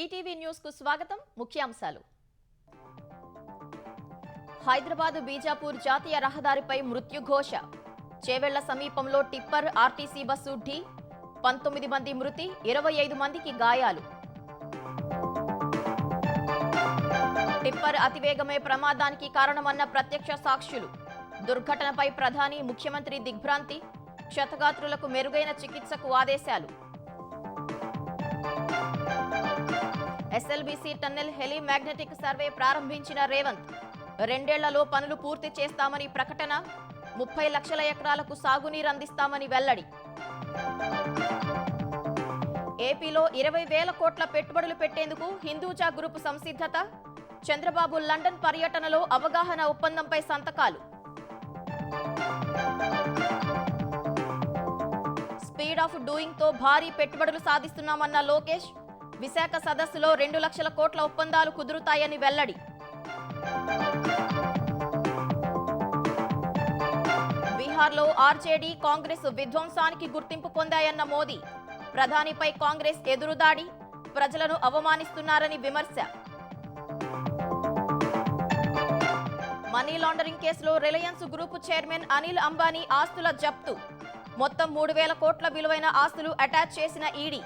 ETV news కు స్వాగతం. ముఖ్యాంశాలు. హైదరాబాద్ బీజాపూర్ జాతీయ రహదారిపై మృత్యుఘోష. చేవెళ్ల సమీపంలో టిప్పర్ ఆర్టీసీ బస్సు ఢీ. 19 మంది మృతి, 25 మందికి గాయాలు. టిప్పర్ అతివేగమే ప్రమాదానికి కారణమన్న ప్రత్యక్ష సాక్షులు. దుర్ఘటనపై ప్రధాని, ముఖ్యమంత్రి దిగ్భ్రాంతి. క్షతగాత్రులకు మెరుగైన చికిత్సకు ఆదేశాలు. SLBC tunnel Helio magnetic survey ప్రారంభించిన రేవంత్. 2 ఏళ్లలో పనులు పూర్తి చేస్తామని ప్రకటన. 30 లక్షల ఎకరాలకు సాగునీరు అందిస్తామని వెల్లడి. ఏపీలో 20,000 కోట్ల పెట్టుబడులు పెట్టేందుకు హిందూజా గ్రూప్ సంసిద్ధత. చంద్రబాబు లండన్ పర్యటనలో అవగాహన ఒప్పందంపై సంతకాలు. స్పీడ్ ఆఫ్ డూయింగ్ తో భారీ పెట్టుబడులు సాధిస్తున్నామన్న లోకేష్. విశాఖ సదస్సులో 2 లక్షల కోట్ల ఒప్పందాలు కుదురుతాయని వెల్లడి. బీహార్లో ఆర్జేడీ, కాంగ్రెస్ విధ్వంసానికి గుర్తింపు పొందాయన్న మోదీ. ప్రధానిపై కాంగ్రెస్ ఎదురుదాడి. ప్రజలను అవమానిస్తున్నారని విమర్శ. మనీ లాండరింగ్ కేసులో Reliance group chairman Anil Ambani ఆస్తుల జప్తు. మొత్తం 3,000 కోట్ల విలువైన ఆస్తులు అటాచ్ చేసిన ఈడీ.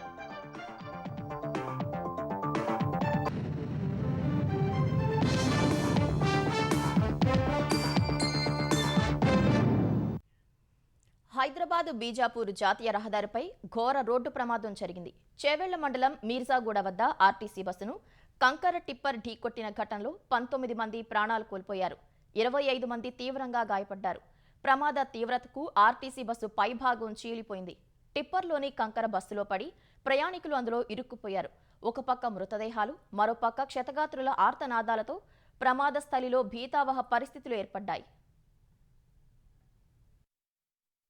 హైదరాబాద్ బీజాపూర్ జాతీయ రహదారిపై ఘోర రోడ్డు ప్రమాదం జరిగింది. చేవెళ్ల మండలం మీర్జాగూడ వద్ద ఆర్టీసీ బస్సును కంకర టిప్పర్ ఢీకొట్టిన ఘటనలో 19 మంది ప్రాణాలు కోల్పోయారు. 25 మంది తీవ్రంగా గాయపడ్డారు. ప్రమాద తీవ్రతకు ఆర్టీసీ బస్సు పైభాగం చీలిపోయింది. టిప్పర్లోని కంకర బస్సులో పడి ప్రయాణికులు అందులో ఇరుక్కుపోయారు. ఒక పక్క మృతదేహాలు, మరోపక్క క్షతగాత్రుల ఆర్తనాదాలతో ప్రమాద స్థలిలో భీతావహ పరిస్థితులు ఏర్పడ్డాయి.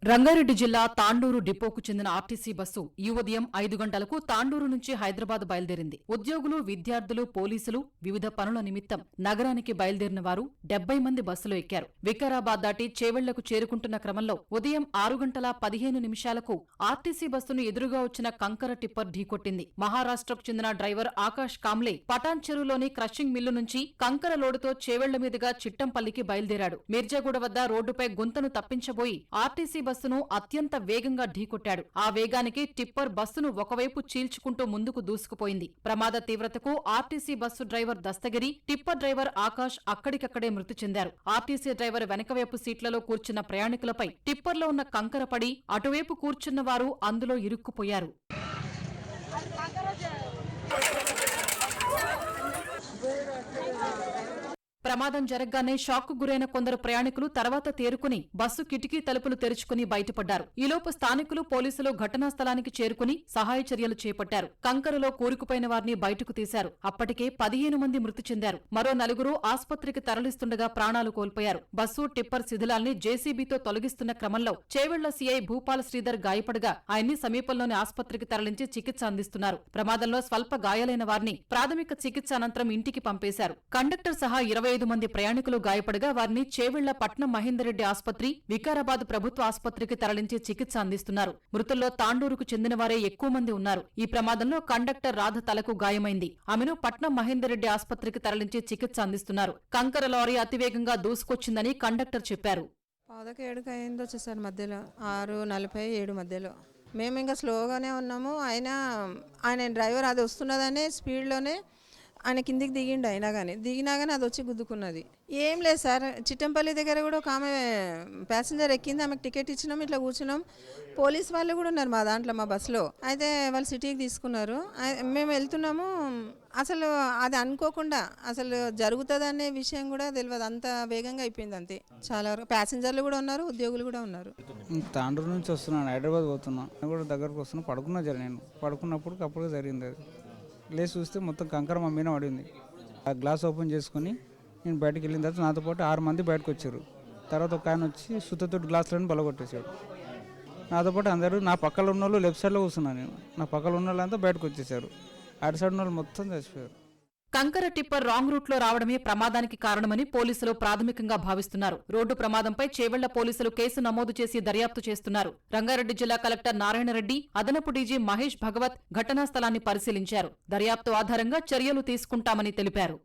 రంగారెడ్డి జిల్లా తాండూరు డిపోకు చెందిన ఆర్టీసీ బస్సు ఈ ఉదయం 5 గంటలకు తాండూరు నుంచి హైదరాబాద్ బయలుదేరింది. ఉద్యోగులు, విద్యార్థులు, పోలీసులు వివిధ పనుల నిమిత్తం నగరానికి బయలుదేరిన వారు 70 మంది బస్సులో ఎక్కారు. వికారాబాద్ దాటి చేవెళ్లకు చేరుకుంటున్న క్రమంలో ఉదయం 6:15 ఆర్టీసీ బస్సును ఎదురుగా వచ్చిన కంకర టిప్పర్ ఢీకొట్టింది. మహారాష్ట్రకు చెందిన డ్రైవర్ ఆకాష్ కాంబ్లే పటాన్ చెరువులోని క్రషింగ్ మిల్లు నుంచి కంకర లోడుతో చేవెళ్ల మీదుగా చిట్టంపల్లికి బయలుదేరాడు. మిర్జాగూడ వద్ద రోడ్డుపై గుంతను తప్పించబోయి ఆర్టీసీ బస్సును అత్యంత వేగంగా ఢీకొట్టాడు. ఆ వేగానికి టిప్పర్ బస్సును ఒకవైపు చీల్చుకుంటూ ముందుకు దూసుకుపోయింది. ప్రమాద తీవ్రతకు RTC bus driver Dastagiri, tipper driver Akash అక్కడికక్కడే మృతి చెందారు. ఆర్టీసీ డ్రైవర్ వెనకవైపు సీట్లలో కూర్చున్న ప్రయాణికులపై టిప్పర్లో ఉన్న కంకర పడి అటువైపు కూర్చున్న వారు అందులో ఇరుక్కుపోయారు. ప్రమాదం జరగ్గానే షాక్కు గురైన కొందరు ప్రయాణికులు తర్వాత తేరుకుని బస్సు కిటికీ తలుపులు తెరుచుకుని బయటపడ్డారు. ఈలోపు స్థానికులు, పోలీసులు ఘటనా స్థలానికి చేరుకుని సహాయ చర్యలు చేపట్టారు. కంకరలో కూరుకుపోయిన వారిని బయటకు తీశారు. అప్పటికే 15 మంది మృతి చెందారు. మరో 4 ఆస్పత్రికి తరలిస్తుండగా ప్రాణాలు కోల్పోయారు. బస్సు, టిప్పర్ శిథిలాల్ని జేసీబీతో తొలగిస్తున్న క్రమంలో చేవెళ్ల సీఐ భూపాల్ శ్రీధర్ గాయపడగా ఆయన్ని సమీపంలోని ఆస్పత్రికి తరలించి చికిత్స అందిస్తున్నారు. ప్రమాదంలో స్వల్ప గాయాలైన వారిని ప్రాథమిక చికిత్స అనంతరం ఇంటికి పంపేశారు. కండక్టర్ సహా 25 మంది ప్రయాణికులు గాయపడగా వారిని చేవెళ్ల పట్నం మహేందర్ రెడ్డి ఆస్పత్రి, వికారాబాద్ ప్రభుత్వ ఆస్పత్రికి తరలించి చికిత్స అందిస్తున్నారు. మృతుల్లో తాండూరుకు చెందిన వారే ఎక్కువ మంది ఉన్నారు. ఈ ప్రమాదంలో కండక్టర్ రాధ తలకు గాయమైంది. ఆమెను పట్నం మహేందర్ రెడ్డి ఆస్పత్రికి తరలించి చికిత్స అందిస్తున్నారు. కంకర లారీ అతివేగంగా దూసుకొచ్చిందని కండక్టర్ చెప్పారు. 6:07 అయింది వచ్చేసారి మధ్యలో 6:47 మధ్యలో మేము ఇంకా స్లోగానే ఉన్నాము. ఆయన డ్రైవర్ అది వస్తున్నదనే స్పీడ్లోనే ఆయన కిందికి దిగినా కానీ అది వచ్చి గుద్దుకున్నది. ఏం లేదు సార్, చిట్టంపల్లి దగ్గర కూడా ఒక ఆమె ప్యాసింజర్ ఎక్కింది, ఆమెకు టికెట్ ఇచ్చినాం, ఇట్లా కూర్చున్నాం. పోలీస్ వాళ్ళు కూడా ఉన్నారు మా దాంట్లో, మా బస్సులో. అయితే వాళ్ళు సిటీకి తీసుకున్నారు. మేము వెళ్తున్నాము. అసలు అది అనుకోకుండా అసలు జరుగుతుందనే విషయం కూడా తెలియదు. అంత వేగంగా అయిపోయింది అంతే. చాలా వరకు ప్యాసింజర్లు కూడా ఉన్నారు, ఉద్యోగులు కూడా ఉన్నారు. తాండూరు నుంచి వస్తున్నాను, హైదరాబాద్ పోతున్నాను. నేను కూడా దగ్గరకు వస్తున్నా, పడుకున్నా నేను పడుకున్నప్పుడు అప్పుడు జరిగింది. అది లేచి చూస్తే మొత్తం కంకర మా మీద పడింది. ఆ గ్లాస్ ఓపెన్ చేసుకుని నేను బయటకు వెళ్ళిన తర్వాత నాతో పాటు 6 మంది బయటకు వచ్చారు. తర్వాత ఒక ఆయన వచ్చి సుత్తతోటి గ్లాసులను బలగొట్టేశాడు. నాతో పాటు అందరూ, నా పక్కన ఉన్న వాళ్ళు లెఫ్ట్ సైడ్లో కూర్చున్నాను నేను, నా పక్కన ఉన్న వాళ్ళంతా బయటకు వచ్చేసారు. అటు సైడ్ ఉన్న వాళ్ళు మొత్తం చచ్చిపోయారు. కంకర టిప్పర్ రాంగ్ రూట్లో రావడమే ప్రమాదానికి కారణమని పోలీసులు ప్రాథమికంగా భావిస్తున్నారు. రోడ్డు ప్రమాదంపై చేవెళ్ల పోలీసులు కేసు నమోదు చేసి దర్యాప్తు చేస్తున్నారు. రంగారెడ్డి జిల్లా కలెక్టర్ నారాయణరెడ్డి, అదనపు డీజీ మహేష్ భగవత్ ఘటనా స్థలాన్ని పరిశీలించారు. దర్యాప్తు ఆధారంగా చర్యలు తీసుకుంటామని తెలిపారు.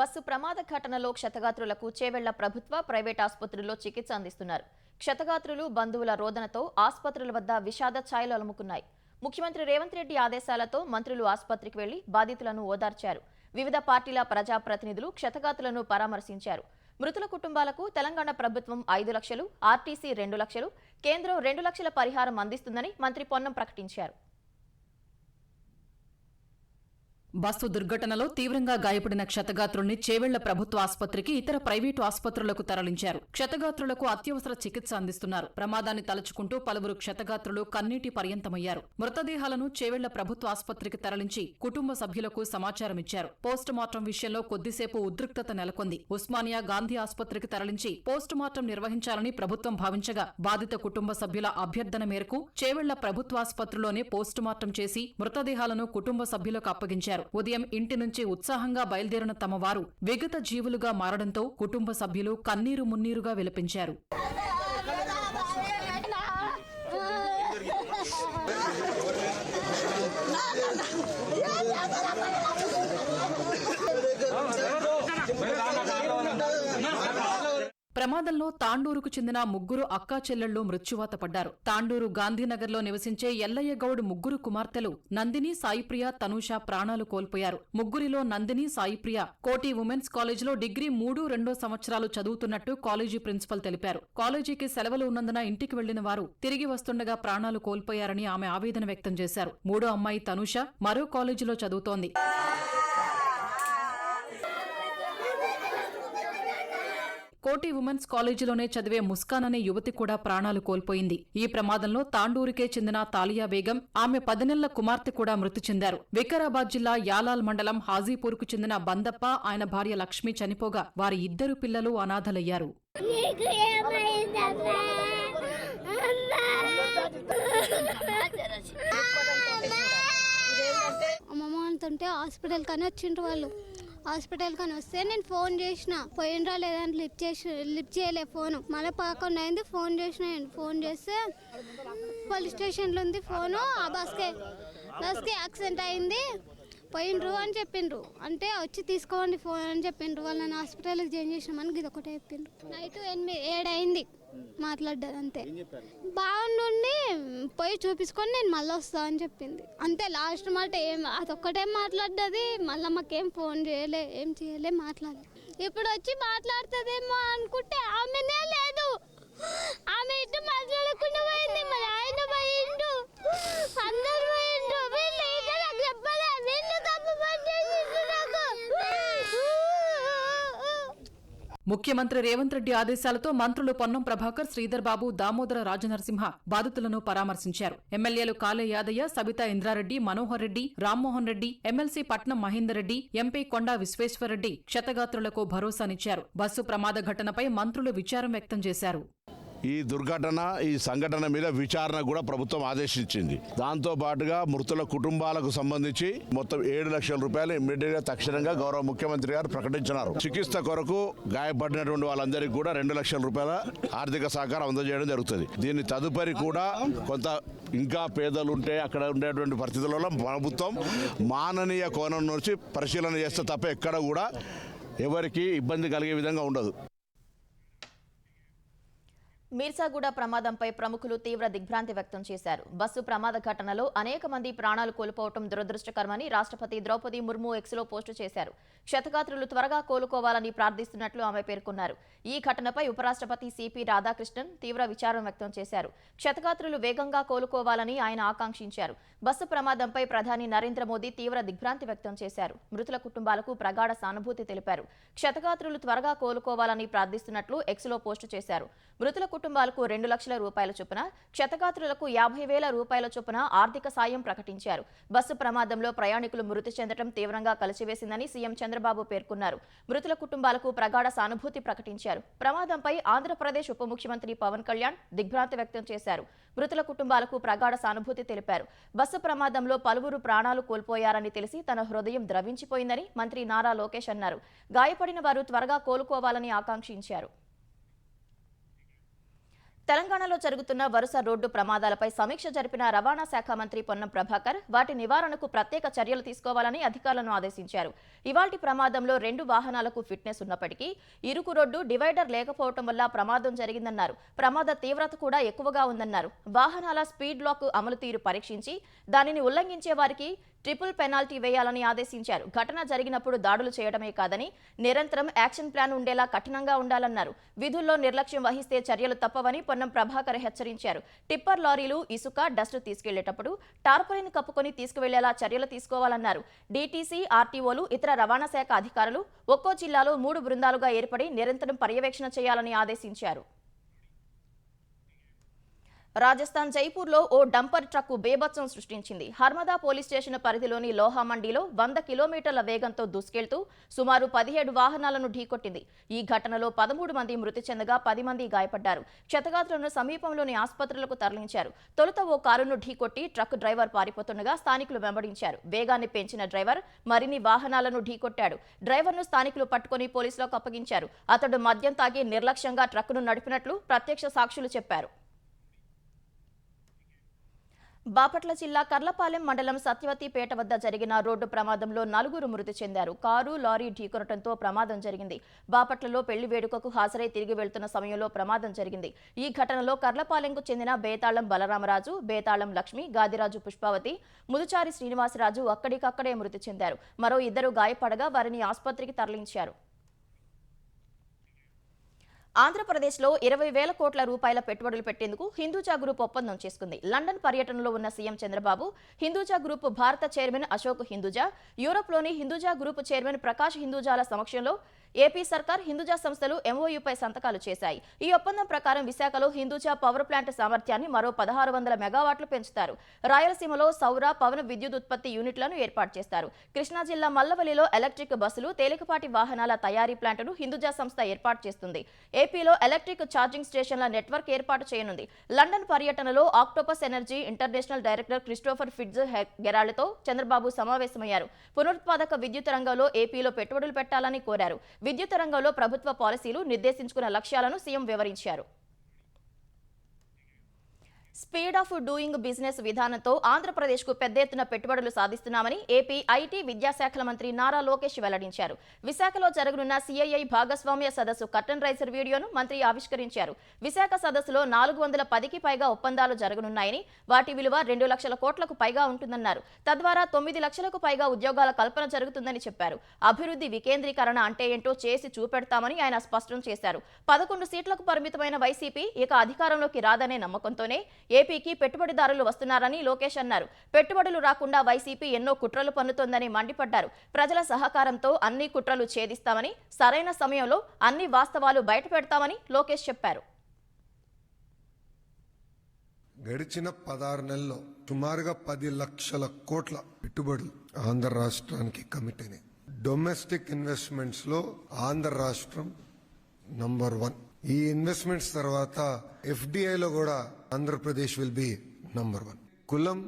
బస్సు ప్రమాద ఘటనలో క్షతగాత్రులకు చేవెళ్ల ప్రభుత్వ, ప్రైవేట్ ఆసుపత్రుల్లో చికిత్స అందిస్తున్నారు. క్షతగాత్రులు బంధువుల రోదనతో ఆసుపత్రుల వద్ద విషాద ఛాయలు అలుముకున్నాయి. ముఖ్యమంత్రి రేవంత్ రెడ్డి ఆదేశాలతో మంత్రులు ఆసుపత్రికి వెళ్లి బాధితులను ఓదార్చారు. వివిధ పార్టీల ప్రజాప్రతినిధులు క్షతగాత్రులను పరామర్శించారు. మృతుల కుటుంబాలకు తెలంగాణ ప్రభుత్వం 5 లక్షలు, ఆర్టీసీ 2 లక్షలు, కేంద్రం 2 లక్షల పరిహారం అందిస్తుందని మంత్రి పొన్నం ప్రకటించారు. బస్సు దుర్ఘటనలో తీవ్రంగా గాయపడిన క్షతగాత్రుల్ని చేవెళ్ల ప్రభుత్వ ఆసుపత్రికి, ఇతర ప్రైవేటు ఆసుపత్రులకు తరలించారు. క్షతగాత్రులకు అత్యవసర చికిత్స అందిస్తున్నారు. ప్రమాదాన్ని తలుచుకుంటూ పలువురు క్షతగాత్రులు కన్నీటి పర్యంతమయ్యారు. మృతదేహాలను చేవెళ్ల ప్రభుత్వ ఆసుపత్రికి తరలించి కుటుంబ సభ్యులకు సమాచారమిచ్చారు. పోస్టుమార్టం విషయంలో కొద్దిసేపు ఉద్రిక్తత నెలకొంది. ఉస్మానియా గాంధీ ఆసుపత్రికి తరలించి పోస్టుమార్టం నిర్వహించాలని ప్రభుత్వం భావించగా, బాధిత కుటుంబ సభ్యుల అభ్యర్థన మేరకు చేవెళ్ల ప్రభుత్వాసుపత్రిలోనే పోస్టుమార్టం చేసి మృతదేహాలను కుటుంబ సభ్యులకు అప్పగించారు. ఉదయం ఇంటి నుంచి ఉత్సాహంగా బయలుదేరిన తమ వారు విగత జీవులుగా మారడంతో కుటుంబ సభ్యులు కన్నీరు మున్నీరుగా విలపించారు. ప్రమాదంలో తాండూరుకు చెందిన ముగ్గురు అక్కా చెల్లెళ్లు మృత్యువాత పడ్డారు. తాండూరు గాంధీనగర్లో నివసించే ఎల్లయ్య గౌడ్ ముగ్గురు కుమార్తెలు నందిని, సాయిప్రియ, తనూష ప్రాణాలు కోల్పోయారు. ముగ్గురిలో నందిని, సాయిప్రియ కోటి ఉమెన్స్ కాలేజీలో డిగ్రీ 3 సంవత్సరాలు చదువుతున్నట్టు కాలేజీ ప్రిన్సిపల్ తెలిపారు. కాలేజీకి సెలవులు ఉన్నందున ఇంటికి వెళ్లిన వారు తిరిగి వస్తుండగా ప్రాణాలు కోల్పోయారని ఆమె ఆవేదన వ్యక్తం చేశారు. మూడో అమ్మాయి తనూష మరో కాలేజీలో చదువుతోంది. కోటి ఉమెన్స్ కాలేజీలోనే చదివే ముస్కాన్ అనే యువతి కూడా ప్రాణాలు కోల్పోయింది. ఈ ప్రమాదంలో తాండూరుకే చెందిన తాలియా బేగం, ఆమె 10 నెలల కుమార్తె కూడా మృతి చెందారు. వికారాబాద్ జిల్లా యాలాల్ మండలం హాజీపూర్కు చెందిన బందప్ప, ఆయన భార్య లక్ష్మి చనిపోగా వారి 2 పిల్లలు అనాథలయ్యారు. అమ్మమ్మ అంటుంటే హాస్పిటల్ కానీ వచ్చిండ్రు వాళ్ళు. హాస్పిటల్ కానీ వస్తే నేను ఫోన్ చేసిన, పోయినరా లేదని లిఫ్ట్ చేయలే ఫోను. మళ్ళీ 11 అయింది, ఫోన్ చేసిన. ఫోన్ చేస్తే పోలీస్ స్టేషన్లో ఉంది ఫోను. ఆ బస్కి యాక్సిడెంట్ అయింది, పోయిండ్రు అని చెప్పిండ్రు. అంటే వచ్చి తీసుకోండి ఫోన్ అని చెప్పిండ్రు. వాళ్ళని హాస్పిటల్కి జాయిన్ చేసినామని ఇది ఒకటే చెప్పిండ్రు. నైట్ 7 అయింది మాట్లాడ్డది. అంతే బాగుండి పోయి చూపించుకొని నేను మళ్ళీ వస్తా అని చెప్పింది. అంతే లాస్ట్ మాట. అదొక్కటేం మాట్లాడ్డది. మళ్ళీ మాకేం ఫోన్ చేయలే, ఏం చేయలే, మాట్లాడలే. ఇప్పుడు వచ్చి మాట్లాడుతుందేమో అనుకుంటే ఆమెనే లేదు. ఆమె ఇటు మాట్లాడకుండా పోయింది. మరి ఆయన పోయిండు, అందరు పోయిండు. వీళ్ళు ఇక నాకు చెప్పలే, వీళ్ళు తప్పు పని చేసిండు నాకు. ముఖ్యమంత్రి రేవంత్ రెడ్డి ఆదేశాలతో మంత్రులు పొన్నం ప్రభాకర్, శ్రీధర్ బాబు, దామోదర రాజనరసింహ బాధితులను పరామర్శించారు. ఎమ్మెల్యేలు కాలే యాదయ్య, సబితా ఇంద్రారెడ్డి, మనోహర్ రెడ్డి, రామ్మోహన్ రెడ్డి, ఎమ్మెల్సీ పట్నం మహేందర్ రెడ్డి, ఎంపీ కొండా విశ్వేశ్వరరెడ్డి క్షతగాత్రులకు భరోసానిచ్చారు. బస్సు ప్రమాద ఘటనపై మంత్రులు విచారం వ్యక్తం చేశారు. ఈ దుర్ఘటన, ఈ సంఘటన మీద విచారణ కూడా ప్రభుత్వం ఆదేశించింది. దాంతో పాటుగా మృతుల కుటుంబాలకు సంబంధించి మొత్తం 7 లక్షల రూపాయలు ఇమ్మీడియట్ గా తక్షణంగా గౌరవ ముఖ్యమంత్రి గారు ప్రకటించినారు. చికిత్స కొరకు గాయపడినటువంటి వాళ్ళందరికీ కూడా 2 లక్షల రూపాయల ఆర్థిక సహకారం అందజేయడం జరుగుతుంది. దీని తదుపరి కూడా కొంత ఇంకా పేదలుంటే అక్కడ ఉండేటువంటి పరిస్థితులలో ప్రభుత్వం మాననీయ కోణం నుంచి పరిశీలన చేస్తే తప్ప ఎక్కడ కూడా ఎవరికి ఇబ్బంది కలిగే విధంగా ఉండదు. మీర్సాగూడ ప్రమాదంపై ప్రముఖులు తీవ్ర దిగ్భ్రాంతి వ్యక్తం చేశారు. బస్సు ప్రమాద ఘటనలో అనేక మంది ప్రాణాలు కోల్పోవడం దురదృష్టకరమని రాష్ట్రపతి ద్రౌపది ముర్ము ఎక్స్లో పోస్టు చేశారు. క్షతగాత్రులు త్వరగా కోలుకోవాలని ప్రార్థిస్తున్నట్లు ఆమె పేర్కొన్నారు. ఈ ఘటనపై ఉపరాష్ట్రపతి సిపి రాధాకృష్ణన్ తీవ్ర విచారం వ్యక్తం చేశారు. క్షతగాత్రులు వేగంగా కోలుకోవాలని ఆయన ఆకాంక్షించారు. బస్సు ప్రమాదంపై ప్రధాని నరేంద్ర మోదీ తీవ్ర దిగ్భ్రాంతి వ్యక్తం చేశారు. మృతుల కుటుంబాలకు ప్రగాఢ సానుభూతి తెలిపారు. క్షతగాత్రులు త్వరగా కోలుకోవాలని ప్రార్థిస్తున్నట్లు ఎక్స్లో పోస్టు చేశారు. మృతుల కుటుంబాలకు 2 లక్షల రూపాయల చొప్పున, క్షతగాత్రులకు 50,000 రూపాయల చొప్పున ఆర్థిక సాయం ప్రకటించారు. బస్సు ప్రమాదంలో ప్రయాణికులు మృతి చెందడం తీవ్రంగా కలిచివేసిందని సీఎం చంద్రబాబు పేర్కొన్నారు. మృతుల కుటుంబాలకు ప్రగాఢ సానుభూతి ప్రకటించారు. ప్రమాదంపై ఆంధ్రప్రదేశ్ ఉప ముఖ్యమంత్రి పవన్ కళ్యాణ్ దిగ్భ్రాంతి వ్యక్తం చేశారు. మృతుల కుటుంబాలకు ప్రగాఢ సానుభూతి తెలిపారు. బస్సు ప్రమాదంలో పలువురు ప్రాణాలు కోల్పోయారని తెలిసి తన హృదయం ద్రవించిపోయిందని మంత్రి నారా లోకేష్ అన్నారు. గాయపడిన వారు త్వరగా కోలుకోవాలని ఆకాంక్షించారు. తెలంగాణలో జరుగుతున్న వరుస రోడ్డు ప్రమాదాలపై సమీక్ష జరిపిన రవాణా శాఖ మంత్రి పొన్నం ప్రభాకర్ వాటి నివారణకు ప్రత్యేక చర్యలు తీసుకోవాలని అధికారులను ఆదేశించారు. ఇవాల్టి ప్రమాదంలో 2 వాహనాలకు ఫిట్నెస్ ఉన్నప్పటికీ ఇరుకు రోడ్డు డివైడర్ లేకపోవడం వల్ల ప్రమాదం జరిగిందన్నారు. ప్రమాద తీవ్రత కూడా ఎక్కువగా ఉందన్నారు. వాహనాల స్పీడ్ లాక్ అమలు తీరు పరీక్షించి దానిని ఉల్లంఘించే వారికి ట్రిపుల్ పెనాల్టీ వేయాలని ఆదేశించారు. ఘటన జరిగినప్పుడు దాడులు చేయడమే కాదని నిరంతరం యాక్షన్ ప్లాన్ ఉండేలా కఠినంగా ఉండాలన్నారు. విధుల్లో నిర్లక్ష్యం వహిస్తే చర్యలు తప్పవని పొన్నం ప్రభాకర్ హెచ్చరించారు. టిప్పర్ లారీలు ఇసుక, డస్ట్ తీసుకెళ్లేటప్పుడు టార్పలిన్ కప్పుకొని తీసుకువెళ్లేలా చర్యలు తీసుకోవాలన్నారు. డీటీసీ, ఆర్టీఓలు, ఇతర రవాణా శాఖ అధికారులు ఒక్కో జిల్లాలో 3 బృందాలుగా ఏర్పడి నిరంతరం పర్యవేక్షణ చేయాలని ఆదేశించారు. రాజస్థాన్ జైపూర్లో ఓ డంపర్ ట్రక్కు బేభత్సం సృష్టించింది. హర్మదా పోలీస్ స్టేషన్ పరిధిలోని లోహా మండీలో 100 కిలోమీటర్ల వేగంతో దూసుకెళ్తూ సుమారు 17 వాహనాలను ఢీకొట్టింది. ఈ ఘటనలో 13 మంది మృతి చెందగా 10 మంది గాయపడ్డారు. క్షతగాత్రులను సమీపంలోని ఆసుపత్రులకు తరలించారు. తొలుత ఓ కారును ఢీకొట్టి ట్రక్ డ్రైవర్ పారిపోతుండగా స్థానికులు వెంబడించారు. వేగాన్ని పెంచిన డ్రైవర్ మరిన్ని వాహనాలను ఢీకొట్టాడు. డ్రైవర్ను స్థానికులు పట్టుకుని పోలీసులకు అప్పగించారు. అతడు మద్యం తాగి నిర్లక్ష్యంగా ట్రక్కును నడిపినట్లు ప్రత్యక్ష సాక్షులు చెప్పారు. బాపట్ల జిల్లా కర్లపాలెం మండలం సత్యవతిపేట వద్ద జరిగిన రోడ్డు ప్రమాదంలో 4 మృతి చెందారు. కారు, లారీ ఢీకొనడంతో ప్రమాదం జరిగింది. బాపట్లలో పెళ్లి వేడుకకు హాజరై తిరిగి వెళ్తున్న సమయంలో ప్రమాదం జరిగింది. ఈ ఘటనలో కర్లపాలెంకు చెందిన బేతాళం బలరామరాజు, బేతాళం లక్ష్మి, గాదిరాజు పుష్పావతి, ముదుచారి శ్రీనివాసరాజు అక్కడికక్కడే మృతి చెందారు. మరో 2 గాయపడగా వారిని ఆసుపత్రికి తరలించారు. ఆంధ్రప్రదేశ్లో 20,000 కోట్ల రూపాయల పెట్టుబడులు పెట్టేందుకు హిందూజా గ్రూప్ ఒప్పందం చేసుకుంది. లండన్ పర్యటనలో ఉన్న సీఎం చంద్రబాబు, హిందూజా గ్రూప్ భారత చైర్మన్ అశోక్ హిందూజా, యూరోప్లోని హిందూజా గ్రూప్ చైర్మన్ ప్రకాష్ హిందూజాల సమక్షంలో ఏపీ సర్కార్, హిందూజా సంస్థలు ఎంఓయూపై సంతకాలు చేశాయి. ఈ ఒప్పందం ప్రకారం విశాఖలో హిందూజా పవర్ ప్లాంట్ సామర్థ్యాన్ని మరో 1600 మెగావాట్లు పెంచుతారు. రాయలసీమలో సౌర, పవన విద్యుత్ ఉత్పత్తి యూనిట్లను ఏర్పాటు చేస్తారు. కృష్ణా జిల్లా మల్లవల్లిలో ఎలక్ట్రిక్ బస్సులు, తేలికపాటి వాహనాల తయారీ ప్లాంట్ను హిందూజా సంస్థ ఏర్పాటు చేస్తుంది. ఏపీలో ఎలక్ట్రిక్ ఛార్జింగ్ స్టేషన్ల నెట్వర్క్ ఏర్పాటు చేయనుంది. లండన్ పర్యటనలో Octopus Energy International director Christopher ఫిట్జ్ గెరాల్డ్తో చంద్రబాబు సమావేశమయ్యారు. పునరుత్పాదక విద్యుత్ రంగంలో ఏపీలో పెట్టుబడులు పెట్టాలని కోరారు. విద్యుత్ రంగంలో ప్రభుత్వ పాలసీలు, నిర్దేశించుకున్న లక్ష్యాలను సీఎం వివరించారు. స్పీడ్ ఆఫ్ డూయింగ్ బిజినెస్ విధానంతో ఆంధ్రప్రదేశ్కు పెద్ద ఎత్తున పెట్టుబడులు సాధిస్తున్నామని ఏపీ ఐటీ, విద్యాశాఖల మంత్రి నారా లోకేష్ వెల్లడించారు. విశాఖలో జరగనున్న సిఐఐ భాగస్వామ్య సదస్సు కర్టన్ రైజర్ వీడియోను మంత్రి ఆవిష్కరించారు. విశాఖ సదస్సులో 410కి పైగా ఒప్పందాలు జరగనున్నాయని, వాటి విలువ 2 లక్షల కోట్లకు పైగా ఉంటుందన్నారు. తద్వారా 9 లక్షలకు పైగా ఉద్యోగాల కల్పన జరుగుతుందని చెప్పారు. అభివృద్ధి వికేంద్రీకరణ అంటే ఏంటో చేసి చూపెడతామని ఆయన స్పష్టం చేశారు. 11 సీట్లకు పరిమితమైన వైసీపీ ఇక అధికారంలోకి రాదనే నమ్మకంతోనే ఏపీకి పెట్టుబడిదారులు వస్తున్నారని లోకేష్ అన్నారు. పెట్టుబడులు రాకుండా వైసీపీ ఎన్నో కుట్రలు పన్నుతోందని మండిపడ్డారు. ప్రజల సహకారంతో అన్ని కుట్రలు ఛేదిస్తామని, సరైన సమయంలో అన్ని వాస్తవాలు బయటపెడతామని లోకేష్ చెప్పారు. గడిచిన 16 నెలల్లో సుమారుగా 10 లక్షల కోట్ల పెట్టుబడులు ఆంధ్ర రాష్ట్రానికి కమిట్ అయినాయి. డొమెస్టిక్ ఇన్వెస్ట్మెంట్స్ లో ఆంధ్ర రాష్ట్రం నంబర్ 1. ఈ ఇన్వెస్ట్మెంట్స్ తర్వాత ఎఫ్డిఐలో కూడా ఆంధ్రప్రదేశ్ విల్ బి నంబర్ 1. కులం,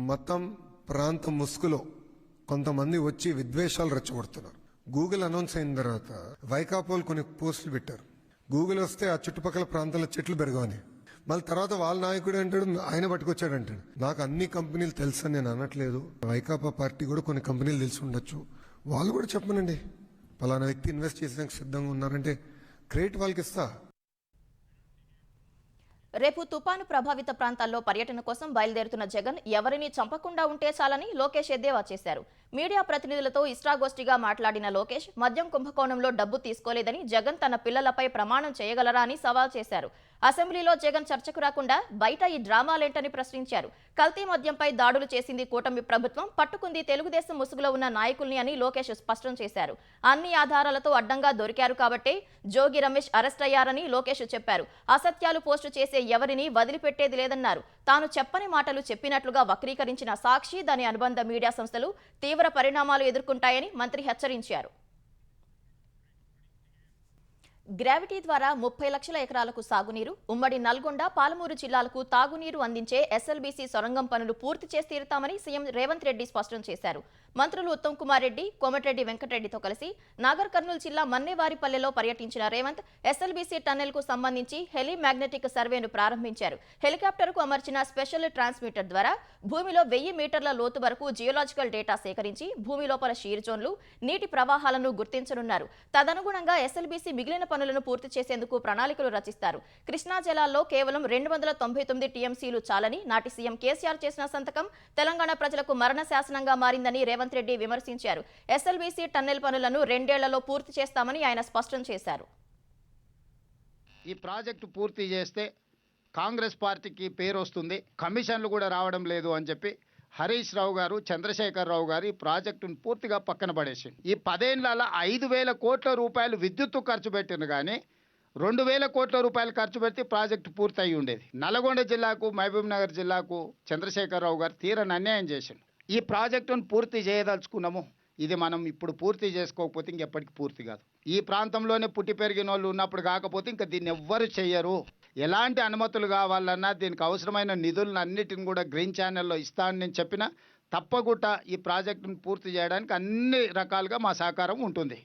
మతం, ప్రాంతం ముసుగులో కొంతమంది వచ్చి విద్వేషాలు రెచ్చగొడుతున్నారు. గూగుల్ అనౌన్స్ అయిన తర్వాత వైకాపోలు కొన్ని పోస్టులు పెట్టారు. గూగుల్ వస్తే ఆ చుట్టుపక్కల ప్రాంతాల్లో చెట్లు పెరగవని. మళ్ళీ తర్వాత వాళ్ళ నాయకుడు అంటాడు, ఆయన పట్టుకొచ్చాడు అంటాడు. నాకు అన్ని కంపెనీలు తెలుసు అని నేను అనట్లేదు. వైకాపా పార్టీ కూడా కొన్ని కంపెనీలు తెలిసి ఉండొచ్చు. వాళ్ళు కూడా చెప్పనండి, పలానా వ్యక్తి ఇన్వెస్ట్ చేసేందుకు సిద్ధంగా ఉన్నారంటే క్రెడిట్ వాళ్ళకి ఇస్తా. రేపు తుపాను ప్రభావిత ప్రాంతాల్లో పర్యటన కోసం బయలుదేరుతున్న జగన్ ఎవరిని చంపకుండా ఉంటే చాలని లోకేష్ ఎద్దేవా చేశారు. మీడియా ప్రతినిధులతో ఇష్టాగోష్ఠిగా మాట్లాడిన లోకేష్ మద్యం కుంభకోణంలో డబ్బు తీసుకోలేదని, జగన్ తన పిల్లలపై ప్రమాణం చేయగలరా అని సవాల్ చేశారు. అసెంబ్లీలో జగన్ చర్చకు రాకుండా బయట ఈ డ్రామాలేంటని ప్రశ్నించారు. కల్తీ మద్యంపై దాడులు చేసింది కూటమి ప్రభుత్వం, పట్టుకుంది తెలుగుదేశం ముసుగులో ఉన్న నాయకుల్ని అని లోకేష్ స్పష్టం చేశారు. అన్ని ఆధారాలతో అడ్డంగా దొరికారు కాబట్టే జోగి రమేష్ అరెస్ట్ అయ్యారని లోకేష్ చెప్పారు. అసత్యాలు పోస్టు చేసే ఎవరిని వదిలిపెట్టేది లేదన్నారు. తాను చెప్పని మాటలు చెప్పినట్లుగా వక్రీకరించిన సాక్షి, దాని అనుబంధ మీడియా సంస్థలు తీవ్ర పరిణామాలు ఎదుర్కొంటాయని మంత్రి హెచ్చరించారు. గ్రావిటీ ద్వారా 30 లక్షల ఎకరాలకు సాగునీరు, ఉమ్మడి నల్గొండ, పాలమూరు జిల్లాలకు తాగునీరు అందించే ఎస్ఎల్బీసీ సొరంగం పనులు పూర్తి చేసి తీరుతామని సీఎం రేవంత్ రెడ్డి స్పష్టం చేశారు. మంత్రులు ఉత్తమ్ కుమార్ రెడ్డి, కోమటిరెడ్డి వెంకటరెడ్డితో కలిసి నాగర్ కర్నూలు జిల్లా మన్నేవారిపల్లెలో పర్యటించిన రేవంత్ ఎస్ఎల్బీసీ టన్నెల్కు సంబంధించి హెలి మ్యాగ్నెటిక్ సర్వేను ప్రారంభించారు. హెలికాప్టర్కు అమర్చిన స్పెషల్ ట్రాన్స్మిటర్ ద్వారా భూమిలో 1000 మీటర్ల లోతు వరకు జియోలాజికల్ డేటా సేకరించి భూమి లోపల షీర్ జోన్లు, నీటి ప్రవాహాలను గుర్తించనున్నారు. తదనుగుణంగా ఎస్ఎల్బీసీ మిగిలిన పనులను పూర్తి చేసేందుకు ప్రణాళికలు రచిస్తారు. కృష్ణా జలాల్లో కేవలం 299 టీఎంసీలు చాలని నాటి సీఎం కేసీఆర్ చేసిన సంతకం తెలంగాణ ప్రజలకు మరణ శాసనంగా మారిందని రేవంత్ రెడ్డి విమర్శించారు. ఎస్ఎల్బీసీ టన్నెల్ పనులను 2 ఏళ్లలో పూర్తి చేస్తామని ఆయన స్పష్టం చేశారు. ఈ ప్రాజెక్టు పూర్తి చేస్తే కాంగ్రెస్ పార్టీకి పేరు వస్తుంది, కమిషన్లు కూడా రావడం లేదు అని చెప్పి హరీష్ రావు గారు, చంద్రశేఖర్ రావు గారు ఈ ప్రాజెక్టును పూర్తిగా పక్కన పడేసి ఈ 10 ఏళ్లలో 5,000 కోట్ల రూపాయలు విద్యుత్తు ఖర్చు పెట్టింది, కానీ 2,000 కోట్ల రూపాయలు ఖర్చు పెడితే ప్రాజెక్టు పూర్తి అయి ఉండేది. నల్గొండ జిల్లాకు, మహబూబ్ నగర్ జిల్లాకు చంద్రశేఖర్ రావు గారు తీరని అన్యాయం చేసిండు. ఈ ప్రాజెక్టును పూర్తి చేయదలుచుకున్నాము, ఇది మనం ఇప్పుడు పూర్తి చేసుకోకపోతే ఇంకెప్పటికి పూర్తి కాదు. ఈ ప్రాంతంలోనే పుట్టి పెరిగిన వాళ్ళు ఉన్నప్పుడు కాకపోతే ఇంకా దీన్ని ఎవ్వరు చెయ్యరు. ఎలాంటి అనుమతులు కావాలన్నా దీనికి అవసరమైన నిధులను అన్నిటిని కూడా గ్రీన్ ఛానల్లో ఇస్తానని నేను చెప్పిన తప్పకుండా ఈ ప్రాజెక్టును పూర్తి చేయడానికి అన్ని రకాలుగా మా సహకారం ఉంటుంది.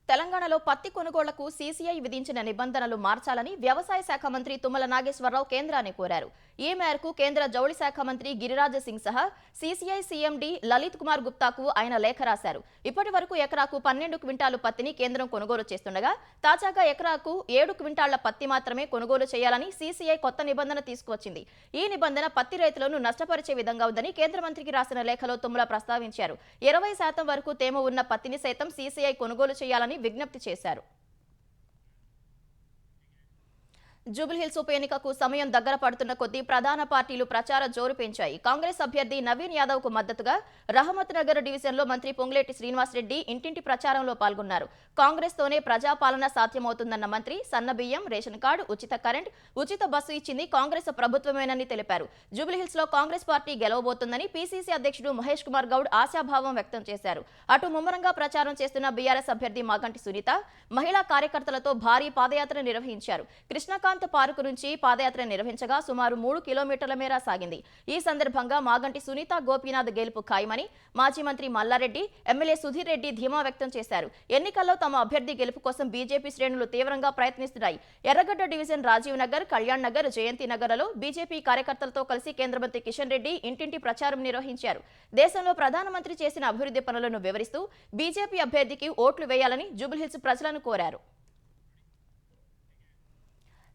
తెలంగాణలో పత్తి కొనుగోళ్లకు సీసీఐ విధించిన నిబంధనలు మార్చాలని వ్యవసాయ శాఖ మంత్రి తుమ్మల నాగేశ్వరరావు కేంద్రాన్ని కోరారు. ఈ మేరకు కేంద్ర జౌళి శాఖ మంత్రి గిరిరాజ్ సింగ్ సహా సీసీఐ సీఎండీ లలిత్ కుమార్ గుప్తాకు ఆయన లేఖ రాశారు. ఇప్పటి వరకు ఎకరాకు 12 క్వింటాలు పత్తిని కేంద్రం కొనుగోలు చేస్తుండగా తాజాగా ఎకరాకు 7 క్వింటాళ్ల పత్తి మాత్రమే కొనుగోలు చేయాలని సీసీఐ కొత్త నిబంధన తీసుకువచ్చింది. ఈ నిబంధన పత్తి రైతులను నష్టపరిచే విధంగా ఉందని కేంద్ర మంత్రికి రాసిన లేఖలో తుమ్మల ప్రస్తావించారు. 20% వరకు తేమ ఉన్న పత్తిని సైతం సీసీఐ కొనుగోలు చేయాలని విజ్ఞప్తి చేశారు. జూబ్లీహిల్స్ ఉప ఎన్నికకు సమయం దగ్గర పడుతున్న కొద్దీ ప్రధాన పార్టీలు ప్రచార జోరు పెంచాయి. కాంగ్రెస్ అభ్యర్థి నవీన్ యాదవ్ కు మద్దతుగా రహమత్ నగర్ డివిజన్లో మంత్రి పొంగులేటి శ్రీనివాసరెడ్డి ఇంటింటి ప్రచారంలో పాల్గొన్నారు. కాంగ్రెస్ తోనే ప్రజాపాలన సాధ్యమవుతుందన్న మంత్రి సన్న బియ్యం, రేషన్ కార్డు, ఉచిత కరెంట్, ఉచిత బస్సు ఇచ్చింది కాంగ్రెస్ ప్రభుత్వమేనని తెలిపారు. జూబ్లీహిల్స్ లో కాంగ్రెస్ పార్టీ గెలవబోతుందని పీసీసీ అధ్యక్షుడు మహేష్ కుమార్ గౌడ్ ఆశాభావం వ్యక్తం చేశారు. అటు ముమ్మరంగా ప్రచారం చేస్తున్న బీఆర్ఎస్ అభ్యర్థి మాగంటి సునీత మహిళా కార్యకర్తలతో భారీ పాదయాత్ర నిర్వహించారు. కృష్ణకాంత్ పార్కు నుంచి పాదయాత్ర నిర్వహించగా సుమారు 3 కిలోమీటర్ల మేర సాగింది. ఈ సందర్భంగా మాగంటి సునీత, గోపీనాథ్ గెలుపు ఖాయమని మాజీ మంత్రి మల్లారెడ్డి, ఎమ్మెల్యే సుధీర్ రెడ్డి ధీమా వ్యక్తం చేశారు. ఎన్నికల్లో తమ అభ్యర్థి గెలుపు కోసం బీజేపీ శ్రేణులు తీవ్రంగా ప్రయత్నిస్తున్నాయి. ఎర్రగడ్డ డివిజన్ రాజీవ్ నగర్, కళ్యాణ్ నగర్, జయంతి నగర్లలో బీజేపీ కార్యకర్తలతో కలిసి కేంద్ర మంత్రి కిషన్ రెడ్డి ఇంటింటి ప్రచారం నిర్వహించారు. దేశంలో ప్రధానమంత్రి చేసిన అభివృద్ధి పనులను వివరిస్తూ బీజేపీ అభ్యర్థికి ఓట్లు వేయాలని జూబ్లీహిల్స్ ప్రజలను కోరారు.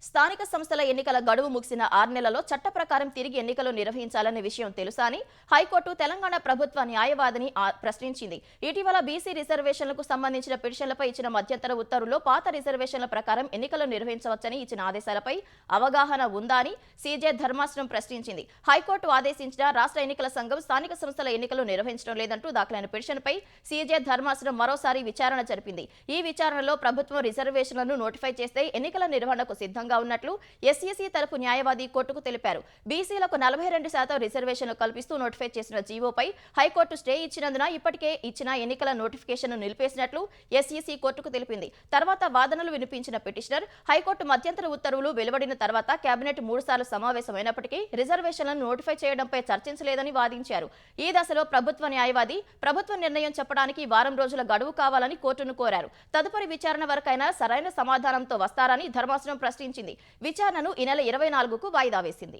స్థానిక సంస్థల ఎన్నికల గడువు ముగిసిన 6 నెలల్లో చట్ట ప్రకారం తిరిగి ఎన్నికలు నిర్వహించాలనే విషయం తెలుసా అని హైకోర్టు తెలంగాణ ప్రభుత్వ న్యాయవాదిని ప్రశ్నించింది. ఇటీవల బీసీ రిజర్వేషన్లకు సంబంధించిన పిటిషన్లపై ఇచ్చిన మధ్యంతర ఉత్తర్వుల్లో పాత రిజర్వేషన్ల ప్రకారం ఎన్నికలు నిర్వహించవచ్చని ఇచ్చిన ఆదేశాలపై అవగాహన ఉందా అని సీజే ధర్మాసనం ప్రశ్నించింది. హైకోర్టు ఆదేశించిన రాష్ట్ర ఎన్నికల సంఘం స్థానిక సంస్థల ఎన్నికలు నిర్వహించడం లేదంటూ దాఖలైన పిటిషన్పై సీజే ధర్మాసనం మరోసారి విచారణ జరిపింది. ఈ విచారణలో ప్రభుత్వం రిజర్వేషన్లను నోటిఫై చేస్తే ఎన్నికల నిర్వహణకు సిద్ధంగా ఉన్నట్లు ఎస్ఈసీ తరపు న్యాయవాది కోర్టుకు తెలిపారు. బీసీలకు 42% రిజర్వేషన్లు కల్పిస్తూ నోటిఫై చేసిన జీవోపై హైకోర్టు స్టే ఇచ్చినందున ఇప్పటికే ఇచ్చిన ఎన్నికల నోటిఫికేషన్ను నిలిపేసినట్లు ఎస్ఈసీ కోర్టుకు తెలిపింది. తర్వాత వాదనలు వినిపించిన పిటిషనర్ హైకోర్టు మధ్యంతర ఉత్తర్వులు వెలువడిన తర్వాత కేబినెట్ 3 సార్లు సమావేశమైనప్పటికీ రిజర్వేషన్లను నోటిఫై చేయడంపై చర్చించలేదని వాదించారు. ఈ దశలో ప్రభుత్వ న్యాయవాది ప్రభుత్వ నిర్ణయం చెప్పడానికి వారం రోజుల గడువు కావాలని కోర్టును కోరారు. తదుపరి విచారణ వరకైనా సరైన సమాధానంతో వస్తారని ధర్మాసనం ప్రశ్నించింది. విచారణను ఈ నెల 24కు వాయిదా వేసింది.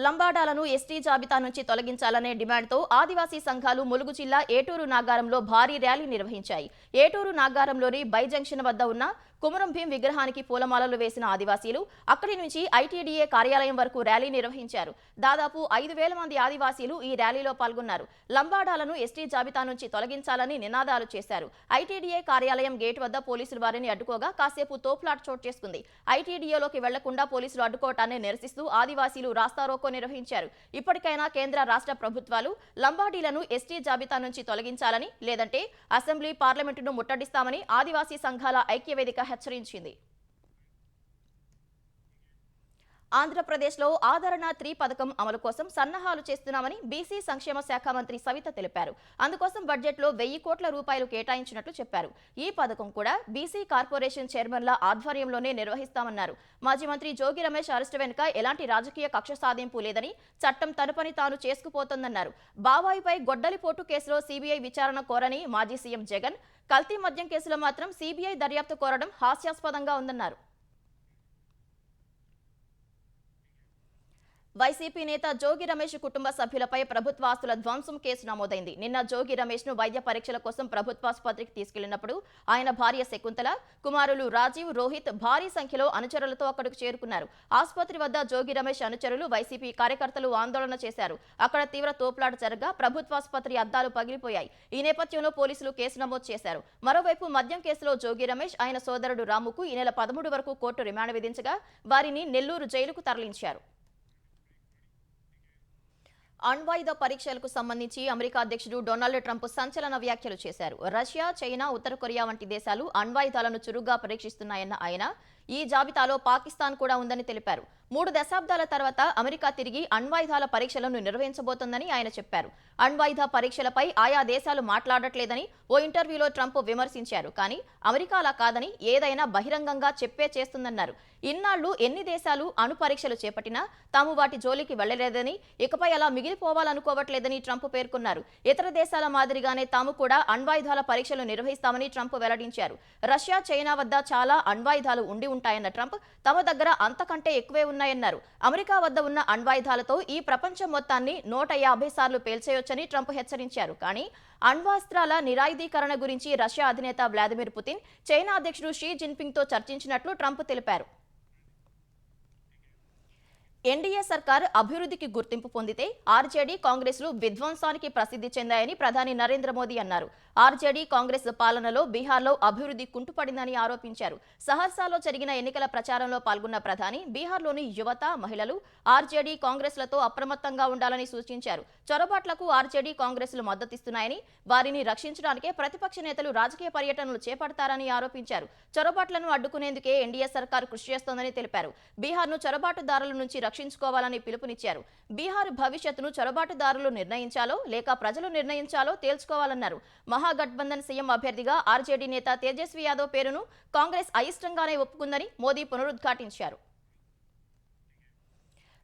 లంబాడాలను ఎస్టీ జాబితా నుంచి తొలగించాలనే డిమాండ్తో ఆదివాసీ సంఘాలు ములుగు జిల్లా ఏటూరు నాగారంలో భారీ ర్యాలీ నిర్వహించాయి. ఏటూరు నాగారంలోని బై జంక్షన్ వద్ద ఉన్న కుమరం భీం విగ్రహానికి పూలమాలలు వేసిన ఆదివాసీలు అక్కడి నుంచి ఐటీడీఏ కార్యాలయం వరకు ర్యాలీ నిర్వహించారు. దాదాపు 5,000 మంది ఆదివాసీలు ఈ ర్యాలీలో పాల్గొన్నారు. లంబాడాలను ఎస్టీ జాబితా నుంచి తొలగించాలని నినాదాలు చేశారు. ఐటీడీఏ కార్యాలయం గేట్ వద్ద పోలీసులు వారిని అడ్డుకోగా కాసేపు తోపులాట చోటు చేసుకుంది. ఐటీడీఏలోకి వెళ్లకుండా పోలీసులు అడ్డుకోవటాన్ని నిరసిస్తూ ఆదివాసీలు రాస్తారోకో నిర్వహించారు. ఇప్పటికైనా కేంద్ర రాష్ట్ర ప్రభుత్వాలు లంబాడీలను ఎస్టీ జాబితా నుంచి తొలగించాలని, లేదంటే అసెంబ్లీ పార్లమెంటును ముట్టడిస్తామని ఆదివాసీ సంఘాల ఐక్యవేదిక హెచ్చరించింది. ఆంధ్రప్రదేశ్లో ఆదరణ 3 పథకం అమలు కోసం సన్నాహాలు చేస్తున్నామని బీసీ సంక్షేమ శాఖ మంత్రి సవిత తెలిపారు. అందుకోసం బడ్జెట్లో 1,000 కోట్ల రూపాయలు కేటాయించినట్లు చెప్పారు. ఈ పథకం కూడా బీసీ కార్పొరేషన్ చైర్మన్ల ఆధ్వర్యంలోనే నిర్వహిస్తామన్నారు. మాజీ మంత్రి జోగి రమేష్ అరెస్టు వెనుక ఎలాంటి రాజకీయ కక్ష సాధింపు లేదని, చట్టం తన పని తాను చేసుకుపోతోందన్నారు. బావాయిపై గొడ్డలిపోటు కేసులో సీబీఐ విచారణ కోరని మాజీ సీఎం జగన్, కల్తీ మద్యం కేసులో మాత్రం సీబీఐ దర్యాప్తు కోరడం హాస్యాస్పదంగా ఉందన్నారు. వైసీపీ నేత జోగి రమేష్ కుటుంబ సభ్యులపై ప్రభుత్వ ఆస్తుల ధ్వంసం కేసు నమోదైంది. నిన్న జోగి రమేష్ ను వైద్య పరీక్షల కోసం ప్రభుత్వాసుపత్రికి తీసుకెళ్లినప్పుడు ఆయన భార్య శకుంతల, కుమారులు రాజీవ్, రోహిత్ భారీ సంఖ్యలో అనుచరులతో అక్కడికి చేరుకున్నారు. ఆసుపత్రి వద్ద జోగి రమేష్ అనుచరులు, వైసీపీ కార్యకర్తలు ఆందోళన చేశారు. అక్కడ తీవ్ర తోపులాట జరగా ప్రభుత్వాసుపత్రి అద్దాలు పగిలిపోయాయి. ఈ నేపథ్యంలో పోలీసులు కేసు నమోదు చేశారు. మరోవైపు మద్యం కేసులో జోగి రమేష్, ఆయన సోదరుడు రాముకు ఈ నెల 13 వరకు కోర్టు రిమాండ్ విధించగా వారిని నెల్లూరు జైలుకు తరలించారు. అణ్వాయుధ పరీక్షలకు సంబంధించి అమెరికా అధ్యక్షుడు డొనాల్డ్ ట్రంప్ సంచలన వ్యాఖ్యలు చేశారు. రష్యా, చైనా, ఉత్తర కొరియా వంటి దేశాలు అణ్వాయుధాలను చురుగ్గా పరీక్షిస్తున్నాయన్న ఆయన ఈ జాబితాలో పాకిస్తాన్ కూడా ఉందని తెలిపారు. 3 దశాబ్దాల తర్వాత అమెరికా తిరిగి అణ్వాయుధాల పరీక్షలను నిర్వహించబోతోందని ఆయన చెప్పారు. అణ్వాయుధ పరీక్షలపై ఆయా దేశాలు మాట్లాడట్లేదని ఓ ఇంటర్వ్యూలో ట్రంప్ విమర్శించారు. కానీ అమెరికా అలా కాదని, ఏదైనా బహిరంగంగా చెప్పే చేస్తుందన్నారు. ఇన్నాళ్లు ఎన్ని దేశాలు అణు పరీక్షలు చేపట్టినా తాము వాటి జోలికి వెళ్లలేదని, ఇకపై అలా మిగిలిపోవాలనుకోవట్లేదని ట్రంప్ పేర్కొన్నారు. ఇతర దేశాల మాదిరిగానే తాము కూడా అణ్వాయుధాల పరీక్షలు నిర్వహిస్తామని ట్రంప్ వెల్లడించారు. రష్యా, చైనా వద్ద చాలా అణ్వాయుధాలు ఉండి ఉంటాయన్న ట్రంప్ తమ దగ్గర అంతకంటే ఎక్కువే ఉన్నాయన్నారు. అమెరికా వద్ద ఉన్న అణ్వాయుధాలతో ఈ ప్రపంచం మొత్తాన్ని 150 సార్లు పేల్చేయొచ్చని ట్రంప్ హెచ్చరించారు. కానీ అణ్వాస్త్రాల నిరాయుధీకరణ గురించి రష్యా అధినేత వ్లాదిమిర్ పుతిన్, చైనా అధ్యక్షుడు షీ జిన్పింగ్తో చర్చించినట్లు ట్రంప్ తెలిపారు. ఎన్డీఏ సర్కార్ అభివృద్ధికి గుర్తింపు పొందితే ఆర్జేడీ, కాంగ్రెస్లు విధ్వంసానికి ప్రసిద్ధి చెందాయని ప్రధాని నరేంద్ర మోదీ అన్నారు. ఆర్జేడీ, కాంగ్రెస్ పాలనలో బీహార్లో అభివృద్ధి కుంటుపడిందని ఆరోపించారు. సహర్సాలో జరిగిన ఎన్నికల ప్రచారంలో పాల్గొన్న ప్రధాని బీహార్లోని యువత, మహిళలు ఆర్జేడీ, కాంగ్రెస్లతో అప్రమత్తంగా ఉండాలని సూచించారు. చొరబాట్లకు ఆర్జేడీ, కాంగ్రెస్లు మద్దతిస్తున్నాయని, వారిని రక్షించడానికే ప్రతిపక్ష నేతలు రాజకీయ పర్యటనలు చేపడతారని ఆరోపించారు. చొరబాట్లను అడ్డుకునేందుకే ఎన్డీఏ సర్కార్ కృషి చేస్తోందని తెలిపారు. బీహార్ను చొరబాటుదారుల నుంచి రక్షించుకోవాలని పిలుపునిచ్చారు. బీహార్ భవిష్యత్తును చొరబాటుదారులు నిర్ణయించాలో లేక ప్రజలు నిర్ణయించాలో తేల్చుకోవాలన్నారు. మహాగఠబంధన్ సీఎం అభ్యర్థిగా ఆర్జేడీ నేత తేజస్వి యాదవ్ పేరును కాంగ్రెస్ అయిష్టంగానే ఒప్పుకుందని మోదీ పునరుద్ఘాటించారు.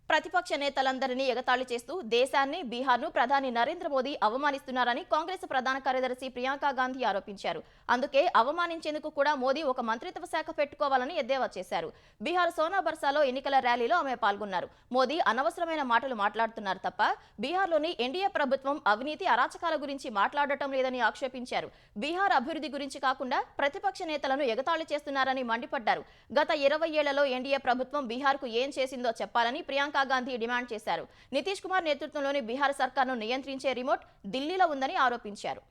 ప్రతిపక్ష నేతలందరినీ ఎగతాళి చేస్తూ దేశాన్ని, బీహార్ను ప్రధాని నరేంద్ర మోదీ అవమానిస్తున్నారని కాంగ్రెస్ ప్రధాన కార్యదర్శి ప్రియాంక గాంధీ ఆరోపించారు. అందుకే అవమానించేందుకు కూడా మోదీ ఒక మంత్రిత్వ శాఖ పెట్టుకోవాలని ఎద్దేవా చేశారు. బీహార్ సోనాబర్సాలో ఎన్నికల ర్యాలీలో ఆమె పాల్గొన్నారు. మోదీ అనవసరమైన మాటలు మాట్లాడుతున్నారు తప్ప బీహార్లోని ఎన్డీఏ ప్రభుత్వం అవినీతి, అరాచకాల గురించి మాట్లాడటం లేదని ఆక్షేపించారు. బీహార్ అభివృద్ధి గురించి కాకుండా ప్రతిపక్ష నేతలను ఎగతాళి చేస్తున్నారని మండిపడ్డారు. గత 20 ఏళ్లలో ఎన్డీఏ ప్రభుత్వం బీహార్కు ఏం చేసిందో చెప్పాలని ప్రియాంక గాంధీ డిమాండ్ చేశారు. నితీష్ కుమార్ నేతృత్వంలోని బీహార్ సర్కార్ను నియంత్రించే రిమోట్ ఢిల్లీలో ఉందని ఆరోపించారు.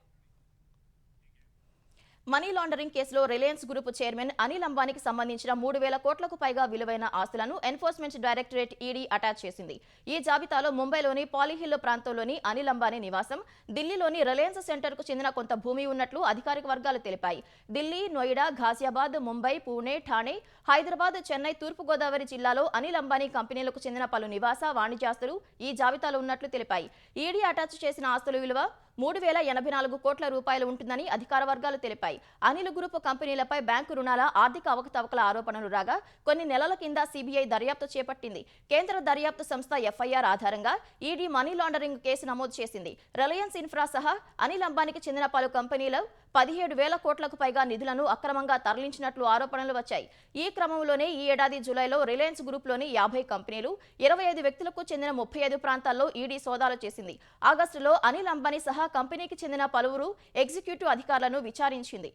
మనీ లాండరింగ్ కేసులో రిలయన్స్ గ్రూప్ చైర్మన్ అనిల్ అంబానీకి సంబంధించిన 3,000 కోట్లకు పైగా విలువైన ఆస్తులను ఎన్ఫోర్స్మెంట్ డైరెక్టరేట్ ఈడీ అటాచ్ చేసింది. ఈ జాబితాలో ముంబైలోని పాలీహిల్ ప్రాంతంలోని అనిల్ అంబానీ నివాసం, ఢిల్లీలోని రిలయన్స్ సెంటర్కు చెందిన కొంత భూమి ఉన్నట్లు అధికారిక వర్గాలు తెలిపాయి. ఢిల్లీ, నోయిడా, ఘాజియాబాద్, ముంబై, పూణే, ఠాణే, హైదరాబాద్, చెన్నై, తూర్పుగోదావరి జిల్లాలో అనిల్ అంబానీ కంపెనీలకు చెందిన పలు నివాస, వాణిజ్యాస్తులు ఈ జాబితాలో ఉన్నట్లు తెలిపాయి. ఈడీ అటాచ్ చేసిన ఆస్తుల విలువ 3,084 కోట్ల రూపాయలు ఉంటుందని అధికార వర్గాలు తెలిపాయి. అనిల్ గ్రూప్ కంపెనీలపై బ్యాంకు రుణాల, ఆర్థిక అవకతవకల ఆరోపణలు రాగా కొన్ని నెలల కింద సీబీఐ దర్యాప్తు చేపట్టింది. కేంద్ర దర్యాప్తు సంస్థ ఎఫ్ఐఆర్ ఆధారంగా ఈడీ మనీ లాండరింగ్ కేసు నమోదు చేసింది. రిలయన్స్ ఇన్ఫ్రా సహా అనిల్ అంబానీకి చెందిన పలు కంపెనీలు 17,000 కోట్లకు పైగా నిధులను అక్రమంగా తరలించినట్లు ఆరోపణలు వచ్చాయి. ఈ క్రమంలోనే ఈ ఏడాది జూలైలో రిలయన్స్ గ్రూప్లోని 50 కంపెనీలు, 25 వ్యక్తులకు చెందిన 35 ప్రాంతాల్లో ఈడీ సోదాలు చేసింది. ఆగస్టులో అనిల్ అంబానీ సహా కంపెనీకి చెందిన పలువురు ఎగ్జిక్యూటివ్ అధికారులను విచారించింది.